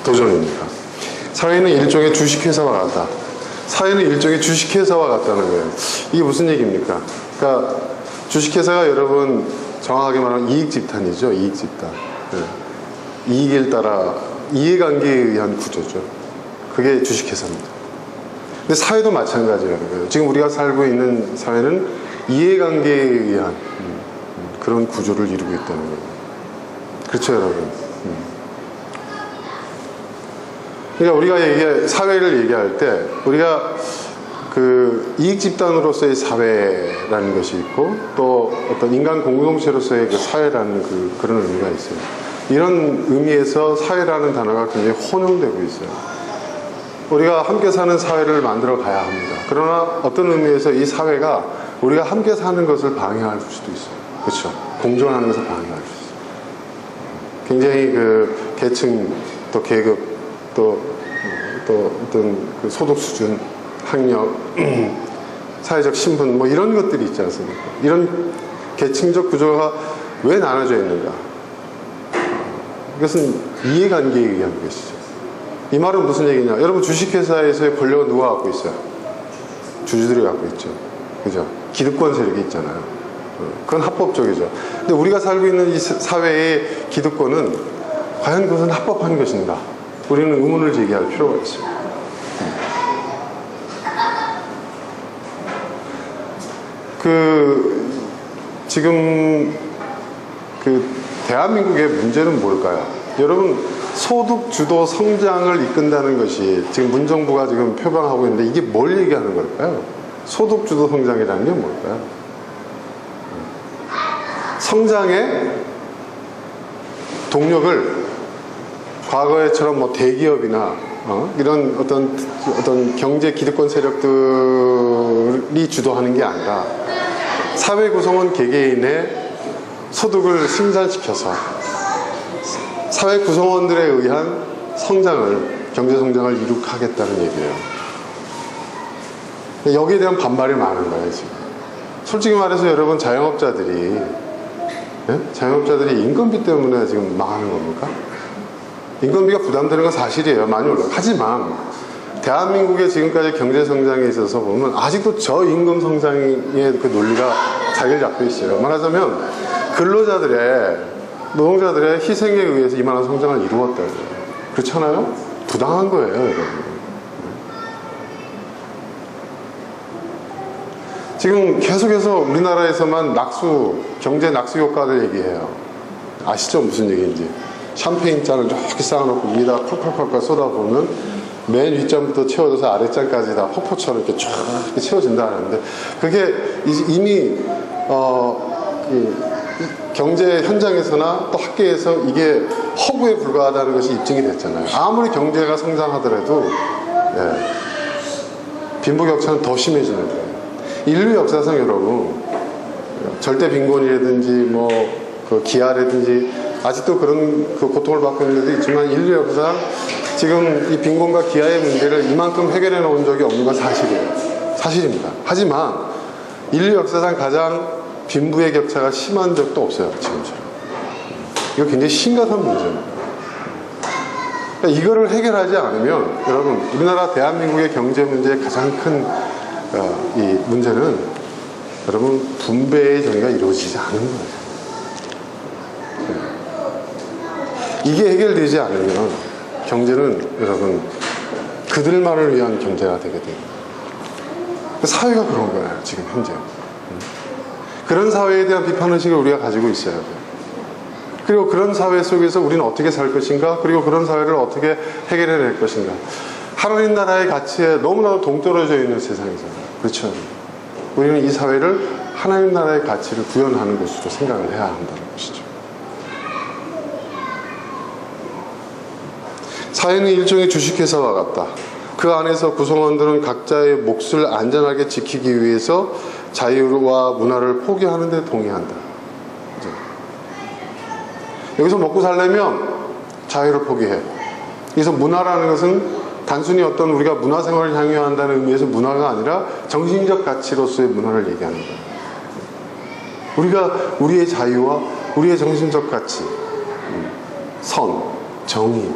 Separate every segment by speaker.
Speaker 1: 도전입니까? 사회는 일종의 주식회사와 같다. 사회는 일종의 주식회사와 같다는 거예요. 이게 무슨 얘기입니까? 그러니까 주식회사가 여러분 정확하게 말하면 이익집단이죠. 이익집단. 네. 이익을 따라 이해관계에 의한 구조죠. 그게 주식회사입니다. 근데 사회도 마찬가지라는 거예요. 지금 우리가 살고 있는 사회는 이해관계에 의한 그런 구조를 이루고 있다는 거예요. 그렇죠, 여러분? 그러니까 우리가 사회를 얘기할 때 우리가 그 이익집단으로서의 사회라는 것이 있고 또 어떤 인간 공동체로서의 그 사회라는 그런 의미가 있어요. 이런 의미에서 사회라는 단어가 굉장히 혼용되고 있어요. 우리가 함께 사는 사회를 만들어 가야 합니다. 그러나 어떤 의미에서 이 사회가 우리가 함께 사는 것을 방해할 수도 있어요. 그렇죠? 공존하는 것을 방해할 수 있어요. 굉장히 그 계층, 또 계급, 또 어떤 그 소득 수준, 학력, 사회적 신분, 뭐 이런 것들이 있지 않습니까? 이런 계층적 구조가 왜 나눠져 있는가? 이것은 이해관계에 의한 것이죠. 이 말은 무슨 얘기냐? 여러분 주식회사에서의 권력은 누가 갖고 있어요? 주주들이 갖고 있죠. 그죠? 기득권 세력이 있잖아요. 그건 합법적이죠. 근데 우리가 살고 있는 이 사회의 기득권은 과연 그것은 합법한 것인가? 우리는 의문을 제기할 필요가 있습니다. 지금 대한민국의 문제는 뭘까요? 여러분 소득 주도 성장을 이끈다는 것이 지금 문정부가 지금 표방하고 있는데 이게 뭘 얘기하는 걸까요? 소득 주도 성장이라는 게 뭘까요? 성장의 동력을 과거에처럼 뭐 대기업이나 이런 어떤 경제 기득권 세력들이 주도하는 게 아니라 사회 구성원 개개인의 소득을 승산시켜서 사회 구성원들에 의한 성장을, 경제 성장을 이룩하겠다는 얘기예요. 여기에 대한 반발이 많은 거예요, 지금. 솔직히 말해서 여러분 자영업자들이 인건비 때문에 지금 망하는 겁니까? 인건비가 부담되는 건 사실이에요. 많이 올라요. 하지만 대한민국의 지금까지 경제 성장에 있어서 보면 아직도 저임금 성장의 그 논리가 자리를 잡고 있어요. 말하자면 노동자들의 희생에 의해서 이만한 성장을 이루었다. 그렇잖아요? 부당한 거예요, 여러분. 지금 계속해서 우리나라에서만 경제 낙수 효과를 얘기해요. 아시죠? 무슨 얘기인지. 샴페인 잔을 이렇게 쌓아놓고 위에다 콜콜콜콜 쏟아보면 맨 윗잔부터 채워져서 아랫잔까지 다 폭포처럼 이렇게 쫙 이렇게 채워진다 하는데 그게 이미 경제 현장에서나 또 학계에서 이게 허구에 불과하다는 것이 입증이 됐잖아요. 아무리 경제가 성장하더라도 빈부격차는 더 심해지는 거예요. 인류 역사상 여러분 절대 빈곤이라든지 뭐 그 기아라든지 아직도 그런 그 고통을 받고 있는 데도 있지만 인류 역사상 지금 이 빈곤과 기아의 문제를 이만큼 해결해 놓은 적이 없는 건 사실이에요. 사실입니다. 하지만 인류 역사상 가장 빈부의 격차가 심한 적도 없어요. 지금처럼. 이거 굉장히 심각한 문제입니다. 그러니까 이거를 해결하지 않으면 여러분 우리나라 대한민국의 경제 문제의 가장 큰 이 문제는 여러분 분배의 정의가 이루어지지 않은 거예요. 이게 해결되지 않으면 경제는 여러분 그들만을 위한 경제가 되게 돼요. 사회가 그런 거예요. 지금 현재. 그런 사회에 대한 비판의식을 우리가 가지고 있어야 돼요. 그리고 그런 사회 속에서 우리는 어떻게 살 것인가, 그리고 그런 사회를 어떻게 해결해낼 것인가. 하나님 나라의 가치에 너무나도 동떨어져 있는 세상이잖아요. 그렇죠? 우리는 이 사회를 하나님 나라의 가치를 구현하는 것으로 생각을 해야 한다는 것이죠. 사회는 일종의 주식회사와 같다. 그 안에서 구성원들은 각자의 몫을 안전하게 지키기 위해서 자유와 문화를 포기하는 데 동의한다. 그죠? 여기서 먹고 살려면 자유를 포기해. 그래서 문화라는 것은 단순히 어떤 우리가 문화생활을 향유한다는 의미에서 문화가 아니라 정신적 가치로서의 문화를 얘기하는 거예요. 우리가 우리의 자유와 우리의 정신적 가치, 선, 정의,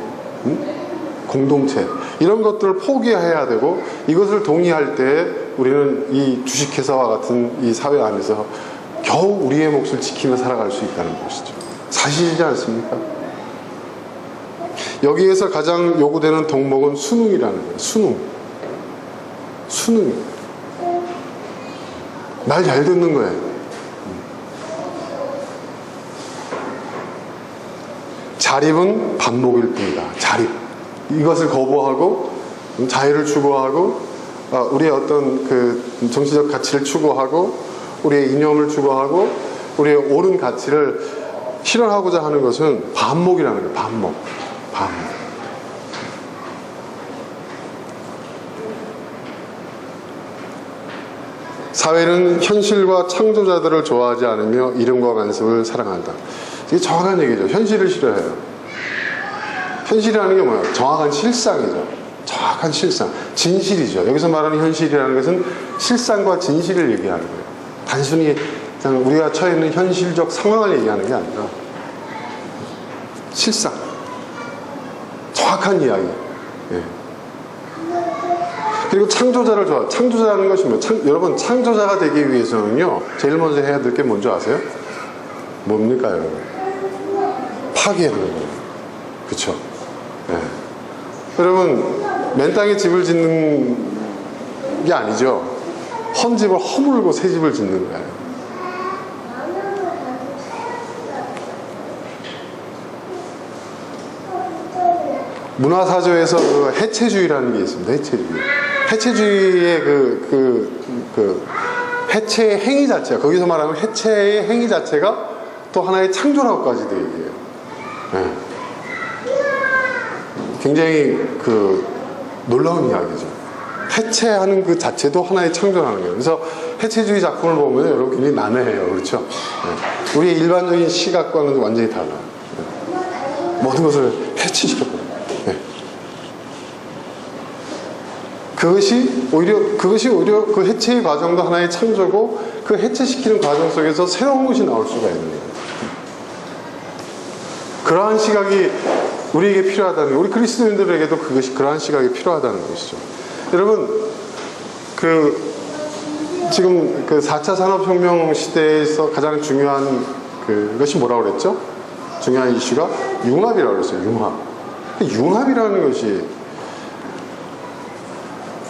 Speaker 1: 공동체 이런 것들을 포기해야 되고 이것을 동의할 때 우리는 이 주식회사와 같은 이 사회 안에서 겨우 우리의 몫을 지키며 살아갈 수 있다는 것이죠. 사실이지 않습니까? 여기에서 가장 요구되는 덕목은 순응이라는 거예요. 순응. 말 잘 듣는 거예요. 자립은 반목일 뿐이다. 자립. 이것을 거부하고 자유를 추구하고 우리의 어떤 그 정치적 가치를 추구하고 우리의 이념을 추구하고 우리의 옳은 가치를 실현하고자 하는 것은 반목이라는 거예요. 반목. 사회는 현실과 창조자들을 좋아하지 않으며 이름과 관습을 사랑한다. 이게 정확한 얘기죠. 현실을 싫어해요. 현실이라는 게 뭐예요? 정확한 실상이죠. 정확한 실상. 진실이죠. 여기서 말하는 현실이라는 것은 실상과 진실을 얘기하는 거예요. 단순히 그냥 우리가 처해 있는 현실적 상황을 얘기하는 게 아니라 실상. 정확한 이야기. 예. 그리고 창조자를 좋아. 창조자라는 것이 뭐? 여러분, 창조자가 되기 위해서는요, 제일 먼저 해야 될 게 뭔지 아세요? 뭡니까, 여러분? 파괴하는 거예요. 그쵸? 네. 여러분, 맨 땅에 집을 짓는 게 아니죠. 헌 집을 허물고 새 집을 짓는 거예요. 문화사조에서 그 해체주의라는 게 있습니다. 해체주의의 해체의 행위 자체가, 거기서 말하면 해체의 행위 자체가 또 하나의 창조라고까지도 얘기해요. 네. 굉장히 놀라운 이야기죠. 해체하는 그 자체도 하나의 창조라는 거예요. 그래서 해체주의 작품을 보면 여러분 굉장히 난해해요. 그렇죠? 네. 우리의 일반적인 시각과는 완전히 달라요. 네. 모든 것을 해체시켜버려요. 네. 그것이 오히려 그 해체의 과정도 하나의 창조고 그 해체시키는 과정 속에서 새로운 것이 나올 수가 있는 거예요. 그러한 시각이 우리에게 필요하다는 거예요. 우리 그리스도인들에게도 그러한 시각이 필요하다는 것이죠. 여러분, 지금 4차 산업혁명 시대에서 가장 중요한 그것이 뭐라고 그랬죠? 중요한 이슈가 융합이라고 그랬어요. 융합이라는 것이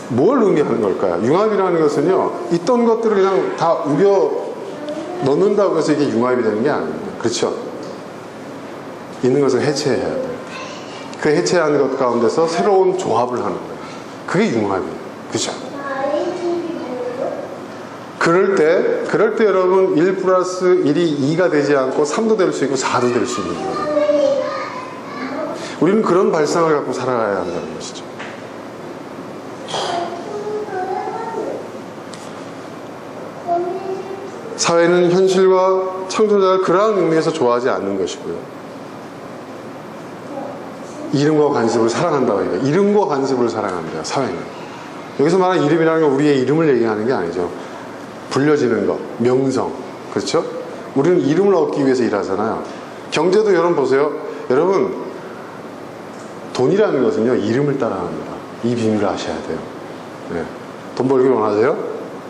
Speaker 1: 뭘 의미하는 걸까요? 융합이라는 것은요, 있던 것들을 그냥 다 우겨 넣는다고 해서 이게 융합이 되는 게 아닙니다. 그렇죠? 있는 것을 해체해야 돼요. 그 해체하는 것 가운데서 새로운 조합을 하는 거예요. 그게 융합이에요. 그죠? 그럴 때 여러분 1 플러스 1이 2가 되지 않고 3도 될 수 있고 4도 될 수 있는 거예요. 우리는 그런 발상을 갖고 살아가야 한다는 것이죠. 사회는 현실과 창조자를 그러한 의미에서 좋아하지 않는 것이고요. 이름과 관습을 사랑한다고 해요. 이름과 관습을 사랑합니다. 사회는. 여기서 말하는 이름이라는 건 우리의 이름을 얘기하는 게 아니죠. 불려지는 것, 명성. 그렇죠? 우리는 이름을 얻기 위해서 일하잖아요. 경제도 여러분 보세요. 여러분, 돈이라는 것은요, 이름을 따라합니다. 이 비밀을 아셔야 돼요. 네. 돈 벌기 원하세요?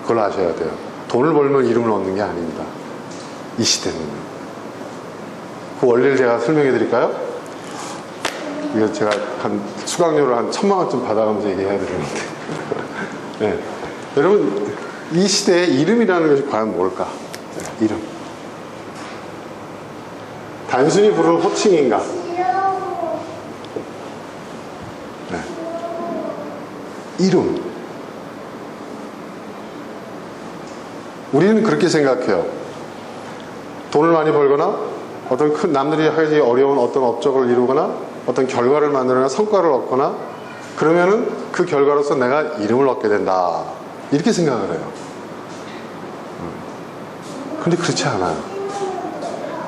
Speaker 1: 그걸 아셔야 돼요. 돈을 벌면 이름을 얻는 게 아닙니다. 이 시대는. 그 원리를 제가 설명해 드릴까요? 이거 제가 수강료를 한 1,000만 원쯤 받아가면서 얘기해야 되는데. 네. 여러분, 이 시대에 이름이라는 것이 과연 뭘까? 네, 이름. 단순히 부르는 호칭인가? 네. 이름. 우리는 그렇게 생각해요. 돈을 많이 벌거나 어떤 남들이 하기 어려운 어떤 업적을 이루거나 어떤 결과를 만들거나 성과를 얻거나 그러면은 그 결과로서 내가 이름을 얻게 된다. 이렇게 생각을 해요. 근데 그렇지 않아요.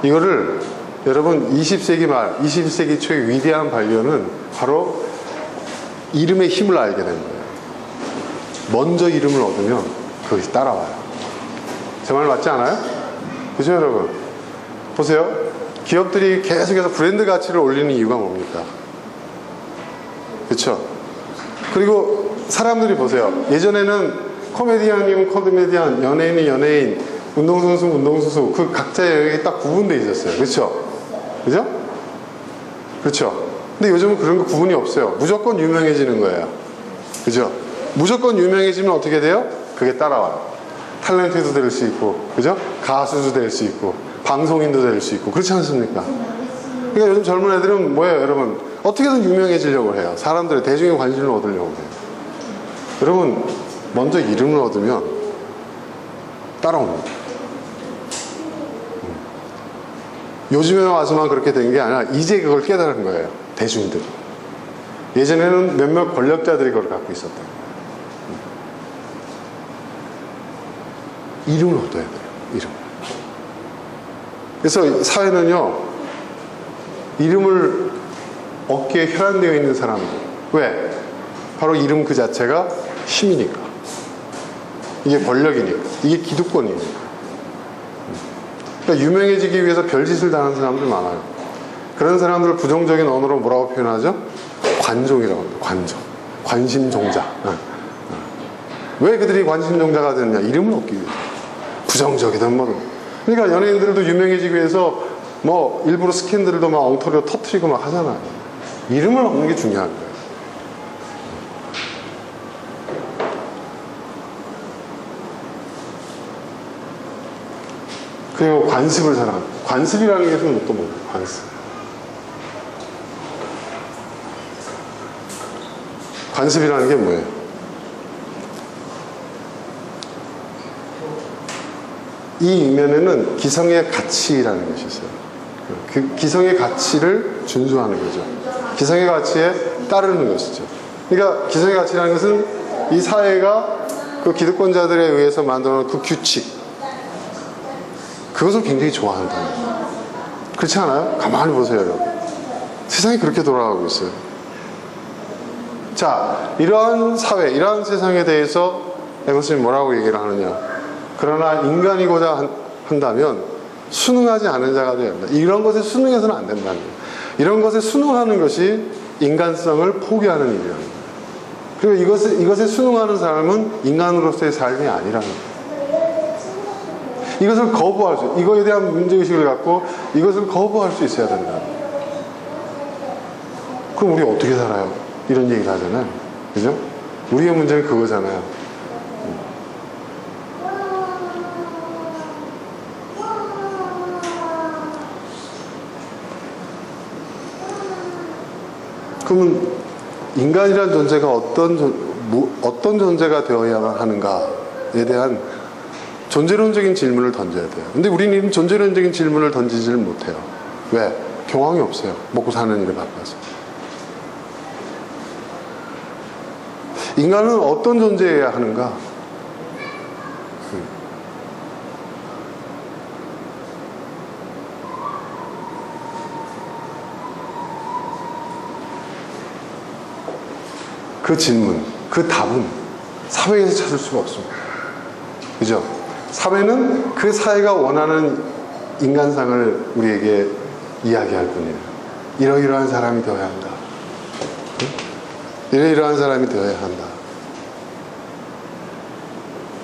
Speaker 1: 이거를 여러분 20세기 말, 21세기 초의 위대한 발견은 바로 이름의 힘을 알게 된 거예요. 먼저 이름을 얻으면 그것이 따라와요. 제 말 맞지 않아요? 그죠, 여러분? 보세요. 기업들이 계속해서 브랜드 가치를 올리는 이유가 뭡니까? 그쵸? 그리고 사람들이 보세요. 예전에는 코미디언이면 코미디언, 연예인이 연예인, 운동선수 운동선수, 그 각자의 영역이 딱 구분되어 있었어요. 그쵸? 그죠? 그쵸? 근데 요즘은 그런 거 구분이 없어요. 무조건 유명해지는 거예요. 그죠? 무조건 유명해지면 어떻게 돼요? 그게 따라와요. 탤런트도 될 수 있고, 그죠? 가수도 될 수 있고, 방송인도 될 수 있고, 그렇지 않습니까? 그러니까 요즘 젊은 애들은 뭐예요, 여러분? 어떻게든 유명해지려고 해요. 사람들의 대중의 관심을 얻으려고 해요. 여러분, 먼저 이름을 얻으면 따라옵니다. 요즘에 와서만 그렇게 된 게 아니라 이제 그걸 깨달은 거예요. 대중들이. 예전에는 몇몇 권력자들이 그걸 갖고 있었다. 이름을 얻어야 돼요. 이름. 그래서 사회는요, 이름을 얻기에 혈안되어 있는 사람들. 왜? 바로 이름 그 자체가 힘이니까. 이게 권력이니까. 이게 기득권이니까. 그러니까 유명해지기 위해서 별짓을 당하는 사람들 많아요. 그런 사람들을 부정적인 언어로 뭐라고 표현하죠? 관종이라고 합니다. 관종. 관심종자. 왜 그들이 관심종자가 됐냐? 이름을 얻기 위해서. 부정적이든 뭐든. 그러니까 연예인들도 유명해지기 위해서 뭐 일부러 스캔들도 막 엉터리로 터트리고 막 하잖아요. 이름을 얻는 게 중요한 거예요. 그리고 관습을 사랑합니다. 관습이라는 게 또 뭐예요? 관습. 관습이라는 게 뭐예요? 이 이면에는 기성의 가치라는 것이 있어요. 그 기성의 가치를 준수하는 거죠. 기성의 가치에 따르는 것이죠. 그러니까 기성의 가치라는 것은 이 사회가 그 기득권자들에 의해서 만들어 놓은 그 규칙, 그것을 굉장히 좋아한다. 그렇지 않아요? 가만히 보세요, 여러분. 세상이 그렇게 돌아가고 있어요. 자, 이러한 사회, 이러한 세상에 대해서 에머슨이 뭐라고 얘기를 하느냐? 그러나 인간이고자 한다면 순응하지 않은 자가 되어야 한다. 이런 것에 순응해서는 안 된다는 거예요. 이런 것에 순응하는 것이 인간성을 포기하는 일이라는 거예요. 그리고 이것에 순응하는 사람은 인간으로서의 삶이 아니라는 거예요. 이것을 거부할 수, 이거에 대한 문제의식을 갖고 이것을 거부할 수 있어야 된다. 그럼 우리 어떻게 살아요? 이런 얘기를 하잖아요. 그죠? 우리의 문제는 그거잖아요. 그러면 인간이라는 존재가 어떤 존재가 되어야만 하는가에 대한 존재론적인 질문을 던져야 돼요. 근데 우리는 존재론적인 질문을 던지지를 못해요. 왜? 경황이 없어요. 먹고 사는 일에 바빠서. 인간은 어떤 존재여야 하는가? 그 질문, 그 답은 사회에서 찾을 수가 없습니다. 그죠? 사회는 그 사회가 원하는 인간상을 우리에게 이야기할 뿐이에요. 이러이러한 사람이 되어야 한다. 이러이러한 사람이 되어야 한다.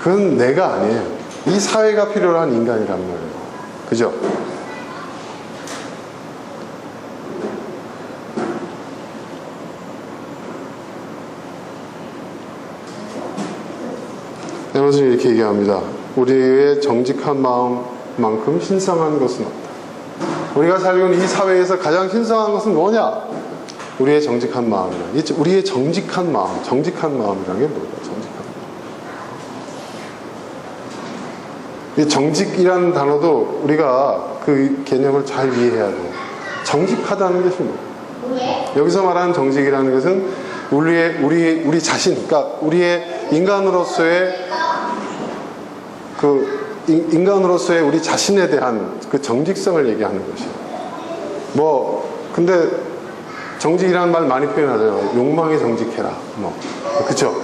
Speaker 1: 그건 내가 아니에요. 이 사회가 필요로 한 인간이란 말이에요. 그죠? 에머슨이 이렇게 얘기합니다. 우리의 정직한 마음만큼 신성한 것은 없다. 우리가 살고 있는 이 사회에서 가장 신성한 것은 뭐냐? 우리의 정직한 마음이라. 우리의 정직한 마음, 정직한 마음이라는 게 뭘까? 정직한 마음. 이 정직이라는 단어도 우리가 그 개념을 잘 이해해야 돼요. 정직하다는 것이 뭐예요? 여기서 말하는 정직이라는 것은 우리 자신, 그러니까 우리의 인간으로서의 인간으로서의 우리 자신에 대한 그 정직성을 얘기하는 것이에요. 근데 정직이라는 말 많이 표현하잖아요. 욕망에 정직해라. 그쵸?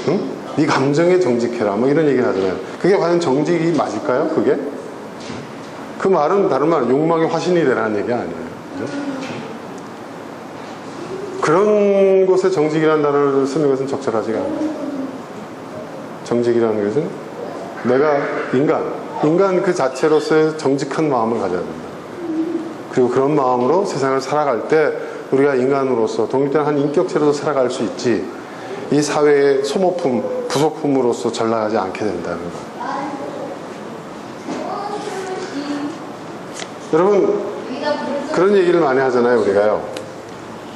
Speaker 1: 응? 네 감정에 정직해라. 이런 얘기를 하잖아요. 그게 과연 정직이 맞을까요? 그게? 그 말은 다른 말, 욕망의 화신이 되라는 얘기가 아니에요. 그죠? 그런 곳에 정직이라는 단어를 쓰는 것은 적절하지가 않아요. 정직이라는 것은 내가 인간 그 자체로서의 정직한 마음을 가져야 된다. 그리고 그런 마음으로 세상을 살아갈 때 우리가 인간으로서 독립된 한 인격체로서 살아갈 수 있지, 이 사회의 소모품, 부속품으로서 전락하지 않게 된다는 거. 여러분, 그런 얘기를 많이 하잖아요, 우리가요.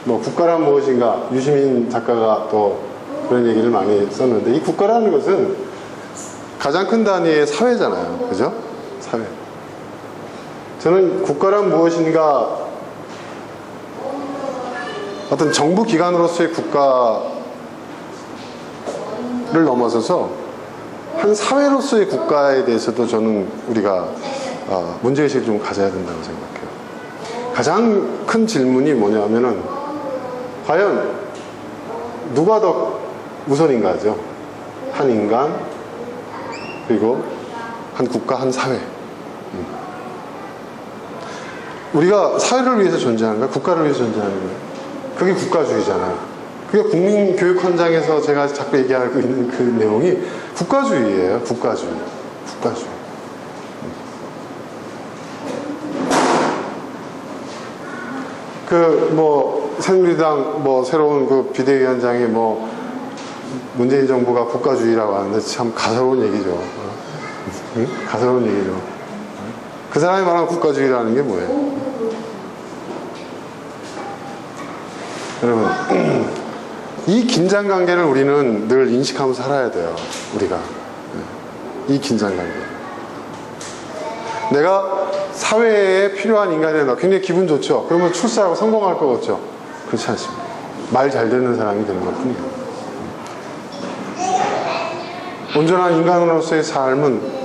Speaker 1: 뭐 국가란 무엇인가, 유시민 작가가 또 그런 얘기를 많이 썼는데, 이 국가라는 것은 가장 큰 단위의 사회잖아요. 그죠? 사회. 저는 국가란 무엇인가, 어떤 정부 기관으로서의 국가를 넘어서서 한 사회로서의 국가에 대해서도 저는 우리가 문제의식을 좀 가져야 된다고 생각해요. 가장 큰 질문이 뭐냐면은 과연 누가 더 우선인가죠? 한 인간, 그리고 한 국가, 한 사회. 우리가 사회를 위해서 존재하는가? 국가를 위해서 존재하는 거예요. 그게 국가주의잖아요. 그게 국민교육 현장에서 제가 자꾸 얘기하고 있는 그 내용이 국가주의예요. 국가주의. 새누리당 새로운 그 비대위원장이 문재인 정부가 국가주의라고 하는데 참 가소로운 얘기죠. 응? 가소로운 얘기죠. 그 사람이 말하는 국가주의라는 게 뭐예요? 여러분, 이 긴장관계를 우리는 늘 인식하면서 살아야 돼요. 우리가. 이 긴장관계. 내가 사회에 필요한 인간이 된다. 굉장히 기분 좋죠. 그러면 출세하고 성공할 것 같죠. 그렇지 않습니다. 말 잘 듣는 사람이 되는 것 뿐이에요. 온전한 인간으로서의 삶은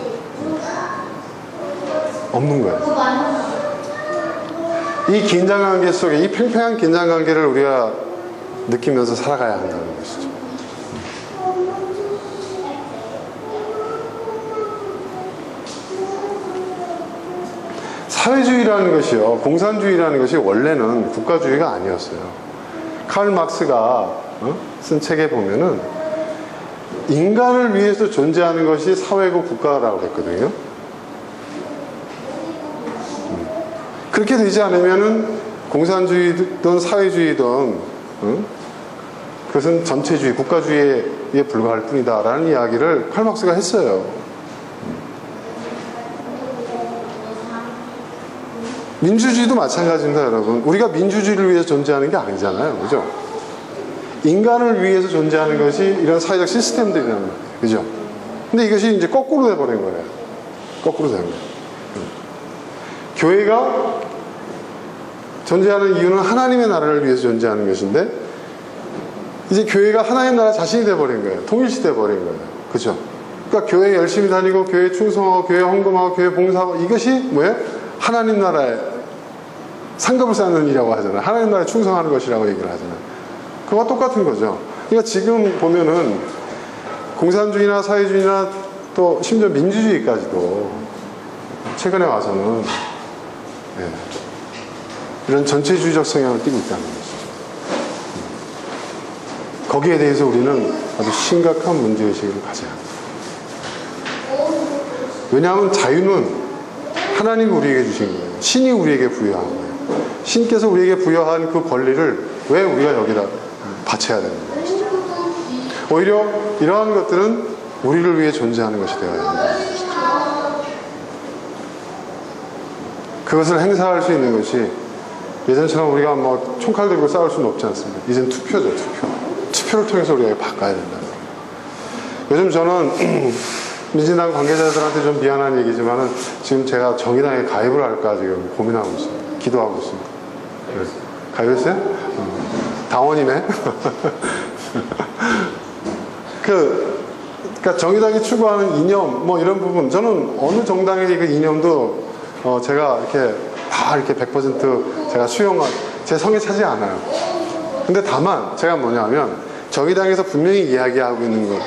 Speaker 1: 없는 거예요. 이 긴장관계 속에, 이 팽팽한 긴장관계를 우리가 느끼면서 살아가야 한다는 것이죠. 사회주의라는 것이요, 공산주의라는 것이 원래는 국가주의가 아니었어요. 칼 막스가 쓴 책에 보면은 인간을 위해서 존재하는 것이 사회고 국가라고 했거든요. 그렇게 되지 않으면은 공산주의든 사회주의든 그것은 전체주의, 국가주의에 불과할 뿐이다 라는 이야기를 칼 막스가 했어요. 민주주의도 마찬가지입니다, 여러분. 우리가 민주주의를 위해서 존재하는 게 아니잖아요. 그죠? 인간을 위해서 존재하는 것이 이런 사회적 시스템들이라는 거예요. 그죠? 근데 이것이 이제 거꾸로 돼버린 거예요. 거꾸로 된 거예요. 교회가 존재하는 이유는 하나님의 나라를 위해서 존재하는 것인데, 이제 교회가 하나님 나라 자신이 돼버린 거예요. 통일시 돼버린 거예요. 그죠? 그러니까 교회 열심히 다니고, 교회 충성하고, 교회 헌금하고, 교회 봉사하고, 이것이 뭐예요? 하나님 나라에 상급을 쌓는 일이라고 하잖아요. 하나님 나라에 충성하는 것이라고 얘기를 하잖아요. 그거와 똑같은 거죠. 그러니까 지금 보면은 공산주의나 사회주의나 또 심지어 민주주의까지도 최근에 와서는 이런 전체주의적 성향을 띠고 있다는 것이죠. 거기에 대해서 우리는 아주 심각한 문제의식을 가져야 합니다. 왜냐하면 자유는 하나님이 우리에게 주신 거예요. 신이 우리에게 부여한 거예요. 신께서 우리에게 부여한 그 권리를 왜 우리가 여기다 바쳐야 되는 것이죠. 오히려 이러한 것들은 우리를 위해 존재하는 것이 되어야 된다는 것이죠. 그것을 행사할 수 있는 것이 예전처럼 우리가 총칼 들고 싸울 수는 없지 않습니다. 이젠 투표죠, 투표. 투표를 통해서 우리가 바꿔야 된다는 거예요. 요즘 저는 민주당 관계자들한테 좀 미안한 얘기지만은 지금 제가 정의당에 가입을 할까 지금 고민하고 있습니다. 기도하고 있습니다. 가입했어요? 당원이네? 그러니까 정의당이 추구하는 이념, 이런 부분, 저는 어느 정당의 그 이념도 제가 이렇게 다 이렇게 100% 제가 수용한, 제 성에 차지 않아요. 근데 다만, 제가 뭐냐면, 정의당에서 분명히 이야기하고 있는 것,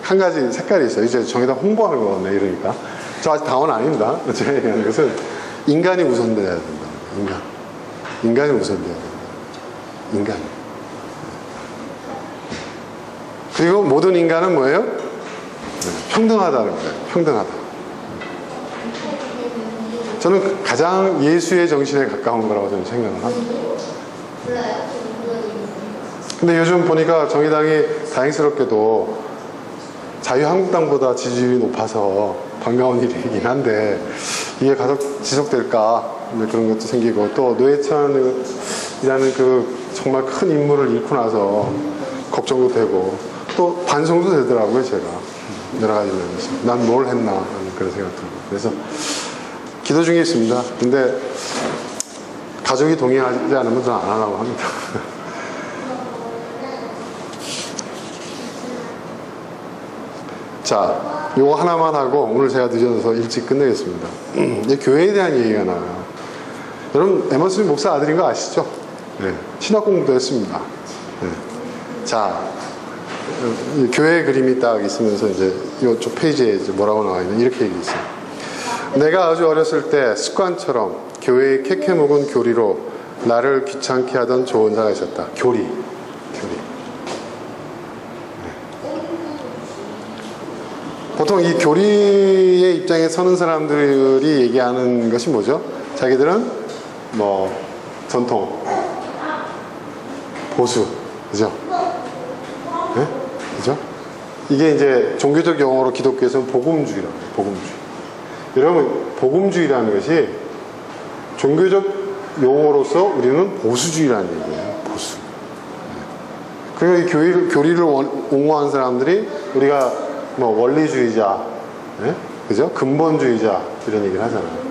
Speaker 1: 한 가지 색깔이 있어요. 이제 정의당 홍보하는 거네, 이러니까. 저 아직 당원 아닙니다. 제가 얘기하는 것은 인간이 우선돼야 된다. 인간이 우선돼야 된다. 인간. 그리고 모든 인간은 뭐예요? 평등하다는 거예요. 평등하다. 저는 가장 예수의 정신에 가까운 거라고 저는 생각을 합니다. 근데 요즘 보니까 정의당이 다행스럽게도 자유한국당보다 지지율이 높아서 반가운 일이긴 한데 이게 계속 지속될까 그런 것도 생기고, 또 노회찬이라는 그 정말 큰 인물을 잃고 나서 걱정도 되고, 또 반성도 되더라고요. 제가 여러 가지 면에서 난 뭘 했나 하는 그런 생각 들고, 그래서 기도 중에 있습니다. 근데 가족이 동의하지 않으면 저는 안 하려고 합니다. 자, 요거 하나만 하고 오늘 제가 늦어서 일찍 끝내겠습니다. 이제 교회에 대한 얘기가 나와요. 여러분, 에머슨 목사 아들인 거 아시죠? 네, 신학 공부도 했습니다. 네. 자, 교회 그림이 딱 있으면서 이제 이쪽 페이지에 이제 뭐라고 나와 있는 이렇게 얘기 있어요. 내가 아주 어렸을 때 습관처럼 교회의 캐캐 묵은 교리로 나를 귀찮게 하던 조언자가 있었다. 교리. 보통 이 교리의 입장에 서는 사람들이 얘기하는 것이 뭐죠? 자기들은 뭐 전통, 보수, 그죠? 네? 그죠? 이게 이제 종교적 용어로 기독교에서는 복음주의라고 해요. 복음주의. 여러분, 복음주의라는 것이 종교적 용어로서 우리는 보수주의라는 얘기예요. 보수. 그리고 이 교리를 옹호하는 사람들이 우리가 뭐 원리주의자, 네? 그죠? 근본주의자 이런 얘기를 하잖아요.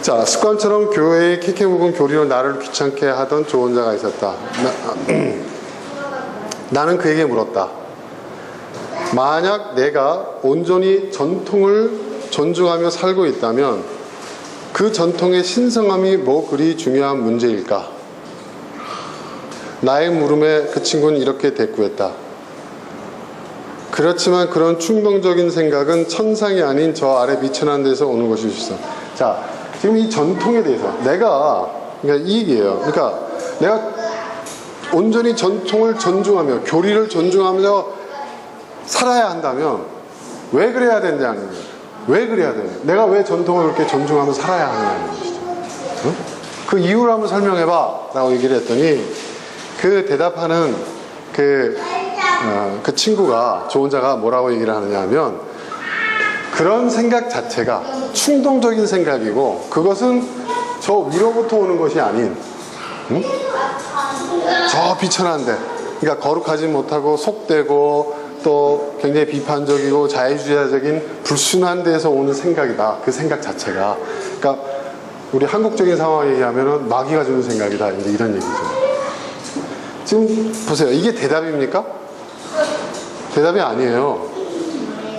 Speaker 1: 자, 습관처럼 교회의 캐캐 묵은 교리로 나를 귀찮게 하던 조언자가 있었다. 나는 그에게 물었다. 만약 내가 온전히 전통을 존중하며 살고 있다면 그 전통의 신성함이 뭐 그리 중요한 문제일까? 나의 물음에 그 친구는 이렇게 대꾸했다. 그렇지만 그런 충동적인 생각은 천상이 아닌 저 아래 미천한 데서 오는 것일 수 있어. 자, 지금 이 전통에 대해서 그러니까 이 얘기예요. 그러니까 내가 온전히 전통을 존중하며 교리를 존중하며 살아야 한다면 왜 그래야 되냐는 거예요. 왜 그래야 되냐? 내가 왜 전통을 그렇게 존중하며 살아야 하느냐는 것이죠. 응? 그 이유를 한번 설명해봐 라고 얘기를 했더니 그 대답하는 그 친구가, 조언자가 뭐라고 얘기를 하느냐 하면, 그런 생각 자체가 충동적인 생각이고 그것은 저 위로부터 오는 것이 아닌 저 비천한데, 그러니까 거룩하지 못하고 속되고 또 굉장히 비판적이고 자유주의자적인 불순한 데에서 오는 생각이다. 그 생각 자체가. 그러니까 우리 한국적인 상황 얘기하면은 마귀가 주는 생각이다. 이제 이런 얘기죠. 지금 보세요. 이게 대답입니까? 대답이 아니에요.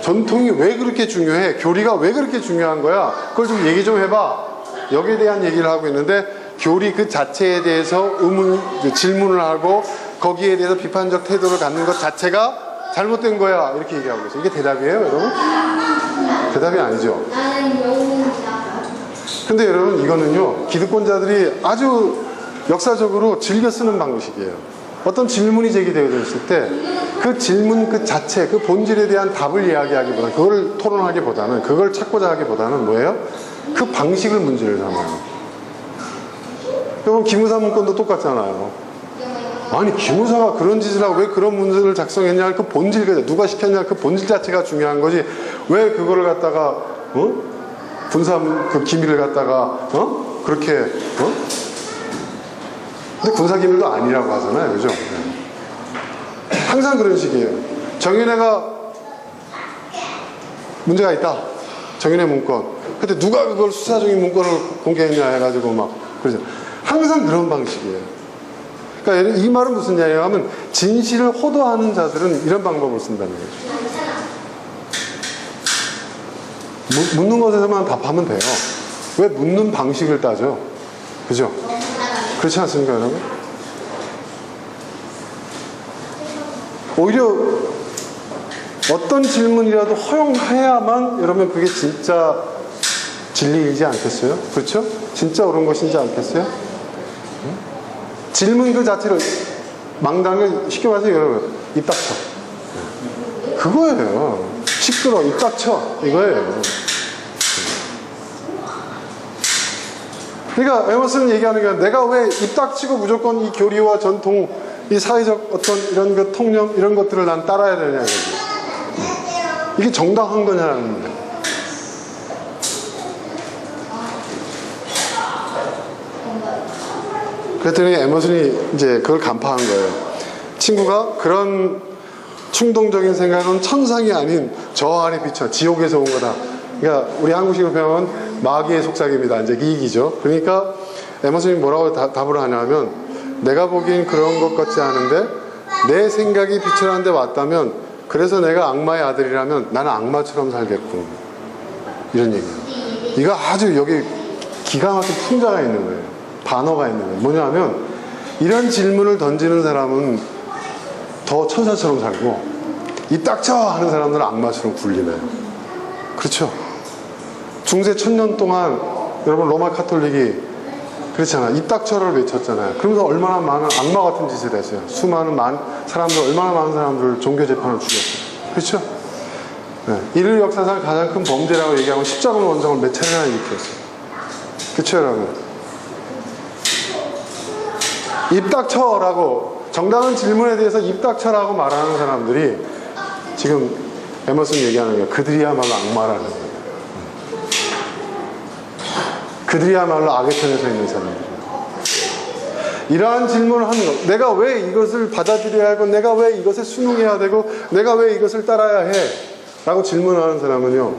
Speaker 1: 전통이 왜 그렇게 중요해? 교리가 왜 그렇게 중요한 거야? 그걸 좀 얘기 좀 해봐. 여기에 대한 얘기를 하고 있는데, 교리 그 자체에 대해서 질문을 하고 거기에 대해서 비판적 태도를 갖는 것 자체가 잘못된 거야. 이렇게 얘기하고 있어요. 이게 대답이에요, 여러분? 대답이 아니죠. 근데 여러분, 이거는요, 기득권자들이 아주 역사적으로 즐겨 쓰는 방식이에요. 어떤 질문이 제기되어졌을 때 그 질문 그 자체, 그 본질에 대한 답을 이야기하기보다는, 그걸 토론하기보다는, 그걸 찾고자 하기보다는 뭐예요? 그 방식을 문제를 삼아요. 여러분, 기무사 문건도 똑같잖아요. 아니, 기무사가 그런 짓을 하고 왜 그런 문제를 작성했냐, 그 본질, 누가 시켰냐, 그 본질 자체가 중요한 거지. 왜 그거를 갖다가 군사 그 기밀을 갖다가 그렇게 근데 군사기밀도 아니라고 하잖아요. 그죠? 네. 항상 그런 식이에요. 정윤회가 문제가 있다. 정윤회 문건. 근데 누가 그걸 수사적인 문건을 공개했냐 해가지고 막 그러죠. 항상 그런 방식이에요. 그러니까 이 말은 무슨 이야기냐 하면, 진실을 호도하는 자들은 이런 방법을 쓴다는 거죠. 묻는 것에서만 답하면 돼요. 왜 묻는 방식을 따져? 그죠? 그렇지 않습니까, 여러분? 오히려 어떤 질문이라도 허용해야만, 여러분, 그게 진짜 진리이지 않겠어요? 그렇죠? 진짜 옳은 것인지 않겠어요? 질문 그 자체를 망당을 쉽게 말해서 여러분 입 닥쳐. 그거예요. 시끄러 입 닥쳐 이거예요. 그러니까 에머슨은 얘기하는 게 내가 왜 입 닥치고 무조건 이 교리와 전통, 이 사회적 어떤 이런 그 통념 이런 것들을 난 따라야 되냐 이거지. 이게 정당한 거냐는 문제. 그랬더니 에머슨이 이제 그걸 간파한 거예요. 친구가 그런 충동적인 생각은 천상이 아닌 저 아래 비쳐 지옥에서 온 거다. 그러니까 우리 한국식으로 표현하면 마귀의 속삭입니다. 이제 이 얘기죠. 그러니까 에머슨이 뭐라고 답을 하냐면 내가 보기엔 그런 것 같지 않은데 내 생각이 빛을 하는 데 왔다면 그래서 내가 악마의 아들이라면 나는 악마처럼 살겠군. 이런 얘기예요. 이거 아주 여기 기가 막힌 풍자가 있는 거예요. 단어가 있는 거예요. 뭐냐면 이런 질문을 던지는 사람은 더 천사처럼 살고 이 닥쳐 하는 사람들은 악마처럼 굴리네요. 그렇죠? 중세 1000년 동안 여러분 로마 카톨릭이 그렇잖아요. 이 닥쳐를 외쳤잖아요. 그러면서 얼마나 많은 악마 같은 짓을 했어요. 수많은 사람들, 얼마나 많은 사람들을 종교 재판을 죽였어요. 그렇죠? 네. 인류 역사상 가장 큰 범죄라고 얘기하고 십자가 원정을 몇 차례나 일으켰어요. 그렇죠 여러분? 입 닥쳐라고 정당한 질문에 대해서 입 닥쳐라고 말하는 사람들이 지금 에머슨 얘기하는 거예요. 그들이야말로 악마라는 거예요. 그들이야말로 악의 편에 서 있는 사람들이에요. 이러한 질문을 하는 것, 내가 왜 이것을 받아들여야 하고 내가 왜 이것에 순응해야 되고 내가 왜 이것을 따라야 해 라고 질문하는 사람은요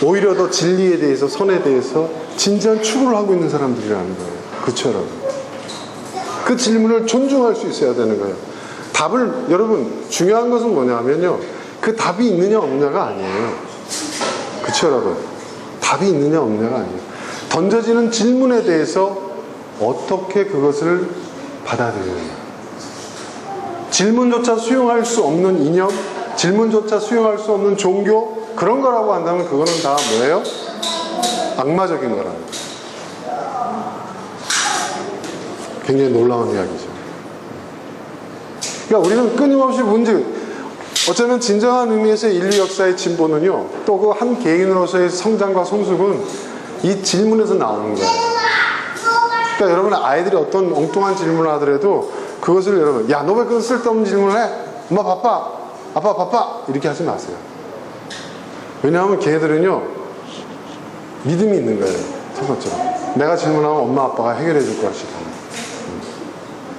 Speaker 1: 오히려 더 진리에 대해서 선에 대해서 진지한 추구를 하고 있는 사람들이라는 거예요. 그렇죠 여러분? 그 질문을 존중할 수 있어야 되는 거예요. 답을 여러분 중요한 것은 뭐냐면요 그 답이 있느냐 없느냐가 아니에요. 그렇죠 여러분? 답이 있느냐 없느냐가 아니에요. 던져지는 질문에 대해서 어떻게 그것을 받아들이느냐. 질문조차 수용할 수 없는 이념, 질문조차 수용할 수 없는 종교 그런 거라고 한다면 그거는 다 뭐예요? 악마적인 거라는 거예요. 굉장히 놀라운 이야기죠. 그러니까 우리는 끊임없이 어쩌면 진정한 의미에서의 인류 역사의 진보는요 또 그 한 개인으로서의 성장과 성숙은 이 질문에서 나오는 거예요. 그러니까 여러분 아이들이 어떤 엉뚱한 질문을 하더라도 그것을 여러분 야 너 왜 그런 쓸데없는 질문을 해? 엄마 바빠 아빠 바빠 이렇게 하지 마세요. 왜냐하면 걔네들은요 믿음이 있는 거예요. 첫 번째로 내가 질문하면 엄마 아빠가 해결해 줄 거라 싶어요.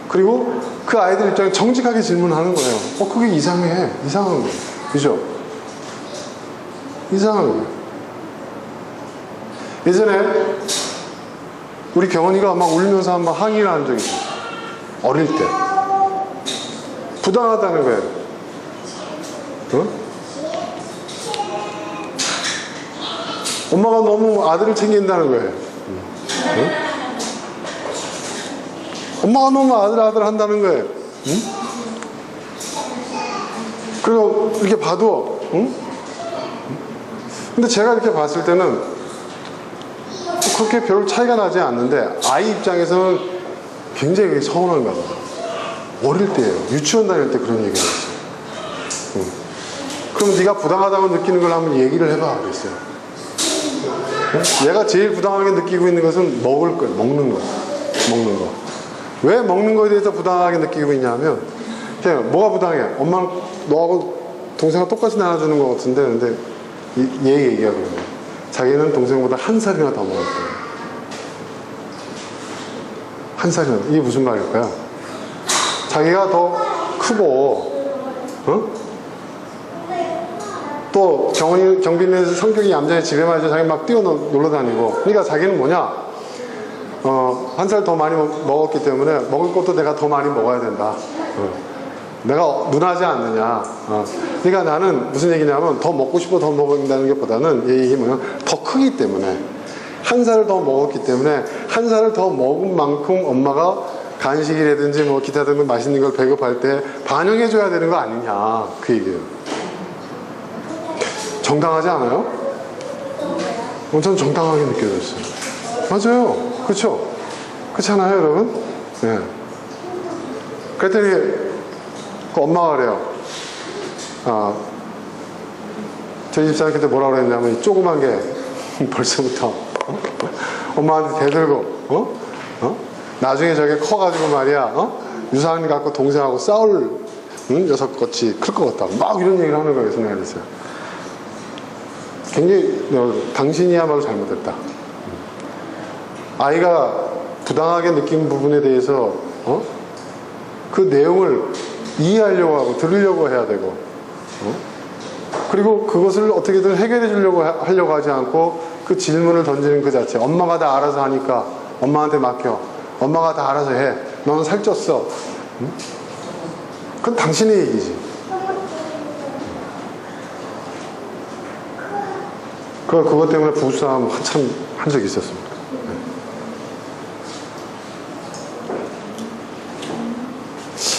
Speaker 1: 그리고 그 아이들 입장에 정직하게 질문하는 거예요. 그게 이상한 거예요. 그죠? 이상한 거예요. 예전에 우리 경원이가 막 울면서 한번 항의를 한 적이 있어요. 어릴 때. 부당하다는 거예요. 어? 엄마가 너무 아들을 챙긴다는 거예요. 어? 엄마가 너무 아들 한다는 거예요. 응? 그리고 이렇게 봐도, 응? 근데 제가 이렇게 봤을 때는 그렇게 별 차이가 나지 않는데 아이 입장에서는 굉장히 서운한가 봐요. 어릴 때예요. 유치원 다닐 때 그런 얘기를 했어요. 응. 그럼 네가 부당하다고 느끼는 걸 한번 얘기를 해봐 그랬어요. 응? 얘가 제일 부당하게 느끼고 있는 것은 먹는 거. 왜 먹는 거에 대해서 부당하게 느끼고 있냐면 그냥 뭐가 부당해? 엄마는 너하고 동생하고 똑같이 나눠주는 것 같은데 근데 얘 얘기하거든요. 자기는 동생보다 한 살이나 더 먹을 거예요. 한 살이나. 이게 무슨 말일까요? 자기가 더 크고 또 경빈이는 성격이 얌전히 집에만 있어 자기 막 뛰어놀러 다니고 그러니까 자기는 뭐냐 한 살 더 많이 먹었기 때문에 먹을 것도 내가 더 많이 먹어야 된다. 내가 누나지 않느냐. 그러니까 나는 무슨 얘기냐면 더 먹고 싶어 더 먹는다는 것보다는 얘기 뭐냐면 더 크기 때문에 한 살을 더 먹었기 때문에 한 살을 더 먹은 만큼 엄마가 간식이라든지 뭐 기타 등등 맛있는 걸 배급할 때 반영해줘야 되는 거 아니냐 그 얘기예요. 정당하지 않아요? 저는 정당하게 느껴졌어요. 맞아요. 그렇죠? 그렇잖아요, 여러분? 네. 그랬더니 그 엄마가 그래요. 저희 집사님한테 뭐라 그랬냐면, 이 조그만 게 벌써부터 엄마한테 대들고 나중에 저게 커가지고 말이야, 유사한 갖고 동생하고 싸울 녀석같이 클 것 같다, 막 이런 얘기를 하는 거예요. 생각이 됐어요. 굉장히 당신이야말로 잘못했다. 아이가 부당하게 느낀 부분에 대해서 그 내용을 이해하려고 하고 들으려고 해야 되고, 그리고 그것을 어떻게든 해결해 주려고 하려고 하지 않고 그 질문을 던지는 그 자체, 엄마가 다 알아서 하니까 엄마한테 맡겨, 엄마가 다 알아서 해, 너는 살쪘어. 그건 당신의 얘기지. 그것 때문에 부부싸움 한참 한 적이 있었습니다.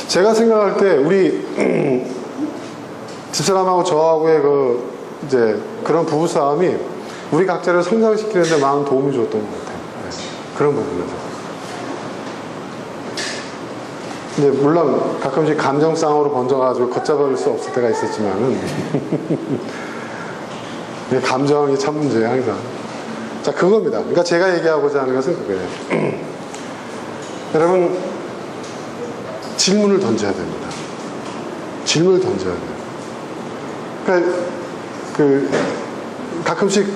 Speaker 1: 제가 생각할 때 우리 집사람하고 저하고의 이제 그런 부부싸움이 우리 각자를 성장시키는데 많은 도움이 줬던 것 같아요. 그런 부분에서. 근데 물론 가끔씩 감정싸움으로 번져가지고 걷잡을 수 없을 때가 있었지만은 감정이 참 문제예요, 항상. 자, 그겁니다. 그러니까 제가 얘기하고자 하는 것은 그거예요. 여러분, 질문을 던져야 됩니다. 질문을 던져야 돼요. 그러니까 가끔씩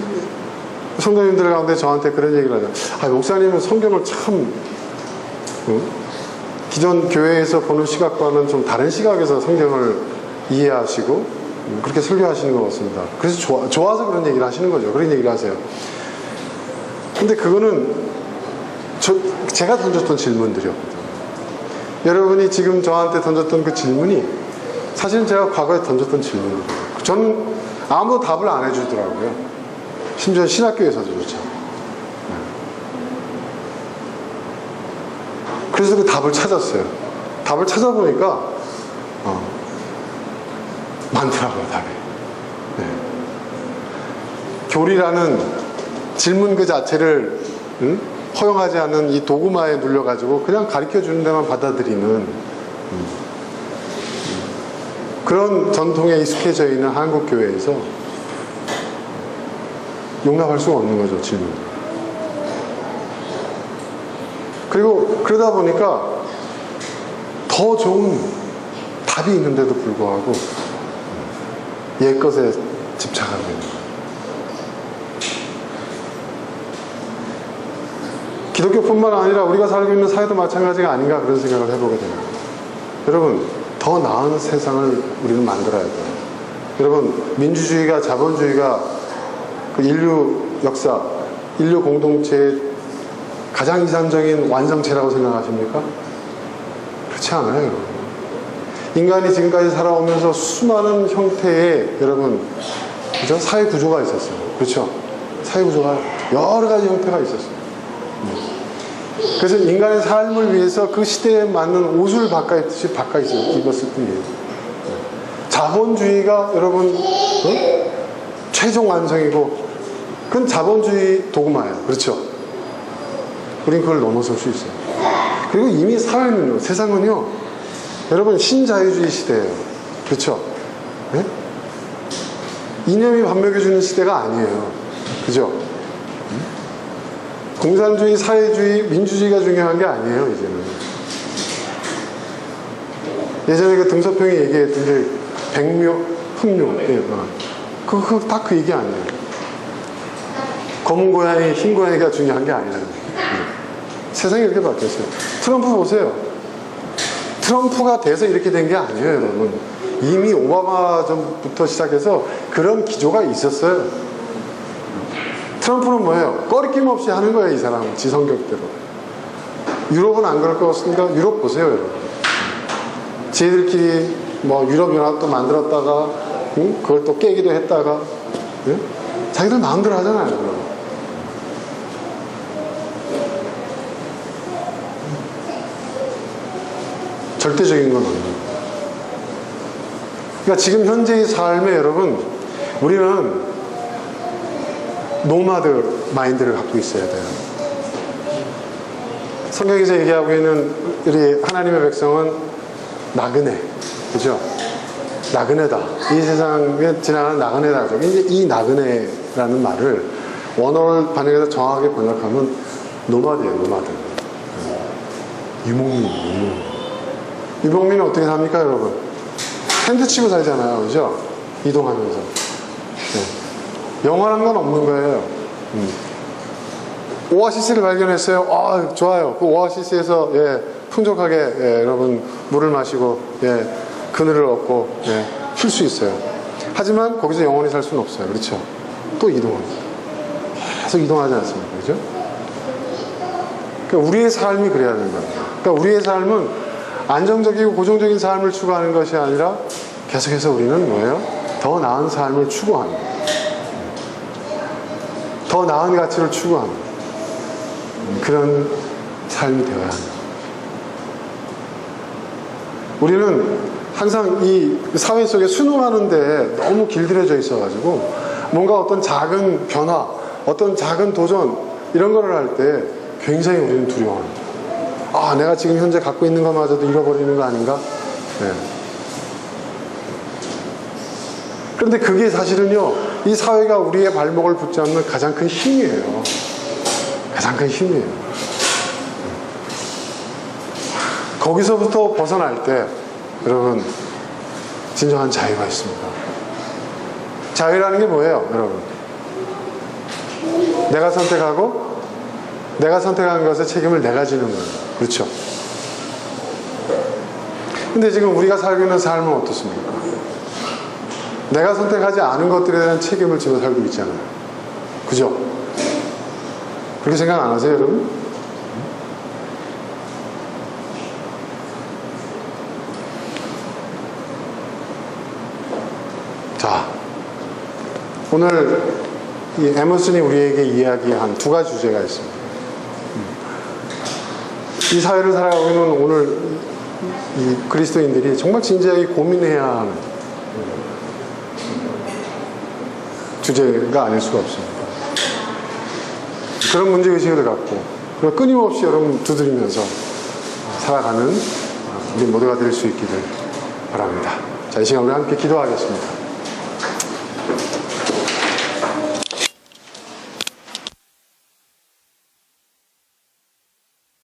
Speaker 1: 성도님들 가운데 저한테 그런 얘기를 하죠. 목사님은 성경을 참 기존 교회에서 보는 시각과는 좀 다른 시각에서 성경을 이해하시고 그렇게 설교하시는 것 같습니다. 그래서 좋아서 그런 얘기를 하시는 거죠. 그런 얘기를 하세요. 근데 그거는 제가 던졌던 질문들이었거든요. 여러분이 지금 저한테 던졌던 그 질문이 사실은 제가 과거에 던졌던 질문들이에요. 저는 아무도 답을 안 해주더라고요. 심지어 신학교에서조차. 그래서 그 답을 찾았어요. 답을 찾아보니까 많더라고요, 답이. 네. 교리라는 질문 그 자체를 허용하지 않는 이 도구마에 눌려가지고 그냥 가르쳐주는 데만 받아들이는 그런 전통에 익숙해져 있는 한국 교회에서 용납할 수가 없는 거죠, 질문. 그리고 그러다 보니까 더 좋은 답이 있는데도 불구하고 옛것에 집착하게 됩니다. 기독교뿐만 아니라 우리가 살고 있는 사회도 마찬가지가 아닌가 그런 생각을 해보게 됩니다. 여러분, 더 나은 세상을 우리는 만들어야 돼요. 여러분, 민주주의가, 자본주의가 그 인류 역사, 인류 공동체의 가장 이상적인 완성체라고 생각하십니까? 그렇지 않아요, 여러분. 인간이 지금까지 살아오면서 수많은 형태의, 여러분, 그죠? 사회 구조가 있었어요. 그렇죠? 사회 구조가 여러 가지 형태가 있었어요. 그래서 인간의 삶을 위해서 그 시대에 맞는 옷을 입었을 뿐이에요. 자본주의가 여러분 최종 완성이고 그건 자본주의 도구마예요. 그렇죠? 우린 그걸 넘어설 수 있어요. 그리고 이미 사회는요, 세상은요, 여러분 신자유주의 시대예요. 그렇죠? 네? 이념이 밥 먹여주는 시대가 아니에요. 그죠? 공산주의, 사회주의, 민주주의가 중요한 게 아니에요, 이제는. 예전에 그 등소평이 얘기했던 게 백묘, 흑묘. 그거 딱 그 얘기 아니에요. 검은 고양이, 흰 고양이가 중요한 게 아니라는 거예요. 세상이 이렇게 바뀌었어요. 트럼프 보세요. 트럼프가 돼서 이렇게 된 게 아니에요, 여러분. 이미 오바마 전부터 시작해서 그런 기조가 있었어요. 트럼프는 뭐예요? 꺼리낌 없이 하는 거예요, 이 사람은. 지 성격대로. 유럽은 안 그럴 것 같습니다. 유럽 보세요, 여러분. 지들끼리 뭐 유럽연합도 만들었다가 그걸 또 깨기도 했다가 자기들 마음대로 하잖아요, 여러분. 절대적인 건 아니에요. 그러니까 지금 현재의 삶에 여러분, 우리는 노마드 마인드를 갖고 있어야 돼요. 성경에서 얘기하고 있는 우리 하나님의 백성은 나그네, 그죠? 나그네다. 이 세상에 지나가는 나그네다. 이제 이 나그네라는 말을 원어를 번역해서 정확하게 번역하면 노마드예요, 노마드. 유목민. 유목민은 어떻게 삽니까, 여러분? 텐트 치고 살잖아요, 그죠? 이동하면서. 네. 영원한 건 없는 거예요. 오아시스를 발견했어요. 아, 좋아요. 그 오아시스에서 풍족하게 여러분 물을 마시고 그늘을 얻고 쉴 수 있어요. 하지만 거기서 영원히 살 수는 없어요. 그렇죠? 또 이동합니다. 계속 이동하지 않습니까? 그죠? 그러니까 우리의 삶이 그래야 되는 거예요. 그러니까 우리의 삶은 안정적이고 고정적인 삶을 추구하는 것이 아니라 계속해서 우리는 뭐예요? 더 나은 삶을 추구하는 거예요. 더 나은 가치를 추구하는 그런 삶이 되어야 합니다. 우리는 항상 이 사회 속에 순응하는데 너무 길들여져 있어가지고 뭔가 어떤 작은 변화, 어떤 작은 도전 이런 거를 할 때 굉장히 우리는 두려워합니다. 아, 내가 지금 현재 갖고 있는 것마저도 잃어버리는 거 아닌가? 네. 그런데 그게 사실은요, 이 사회가 우리의 발목을 붙잡는 가장 큰 힘이에요. 가장 큰 힘이에요. 거기서부터 벗어날 때 여러분 진정한 자유가 있습니다. 자유라는 게 뭐예요, 여러분? 내가 선택하고 내가 선택한 것의 책임을 내가 지는 거예요. 그렇죠? 근데 지금 우리가 살고 있는 삶은 어떻습니까? 내가 선택하지 않은 것들에 대한 책임을 지고 살고 있잖아요. 그죠? 그렇게 생각 안 하세요, 여러분? 자, 오늘 이 에머슨이 우리에게 이야기한 두 가지 주제가 있습니다. 이 사회를 살아가고 있는 오늘 이 그리스도인들이 정말 진지하게 고민해야 하는 주제가 아닐 수가 없습니다. 그런 문제의식을 갖고 그리고 끊임없이 여러분 두드리면서 살아가는 우리 모두가 될 수 있기를 바랍니다. 자, 이 시간 우리 함께 기도하겠습니다.